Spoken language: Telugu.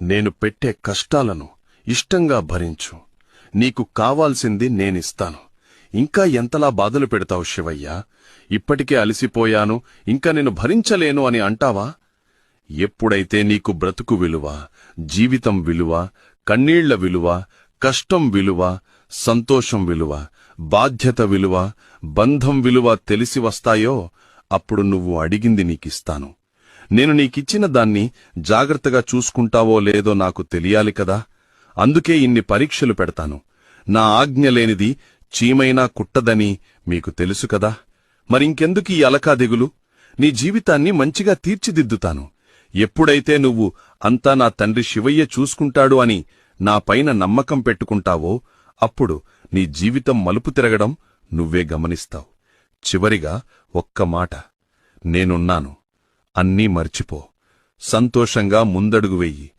నేను పెట్టే కష్టాలను ఇష్టంగా భరించు. నీకు కావాల్సింది నేనిస్తాను. ఇంకా ఎంతలా బాధలు పెడతావు శివయ్య? ఇప్పటికే అలసిపోయాను, ఇంకా నేను భరించలేను అని అంటావా? ఎప్పుడైతే నీకు బ్రతుకు విలువ, జీవితం విలువ, కన్నీళ్ల విలువ, కష్టం విలువ, సంతోషం విలువ, బాధ్యత విలువ, బంధం విలువ తెలిసి వస్తాయో అప్పుడు నువ్వు అడిగింది నీకిస్తాను. నేను నీకిచ్చిన దాన్ని జాగ్రత్తగా చూసుకుంటావో లేదో నాకు తెలియాలి కదా. అందుకే ఇన్ని పరీక్షలు పెడతాను. నా ఆజ్ఞ లేనిది చీమైనా కుట్టదని మీకు తెలుసు కదా. మరింకెందుకీ అలకా దిగులు? నీ జీవితాన్ని మంచిగా తీర్చిదిద్దుతాను. ఎప్పుడైతే నువ్వు అంతా నా తండ్రి శివయ్య చూసుకుంటాడు అని నాపైన నమ్మకం పెట్టుకుంటావో అప్పుడు నీ జీవితం మలుపు తిరగడం నువ్వే గమనిస్తావు. చివరిగా ఒక్క మాట, నేనున్నాను. అన్నీ మర్చిపో. సంతోషంగా ముందడుగు వెయ్యి.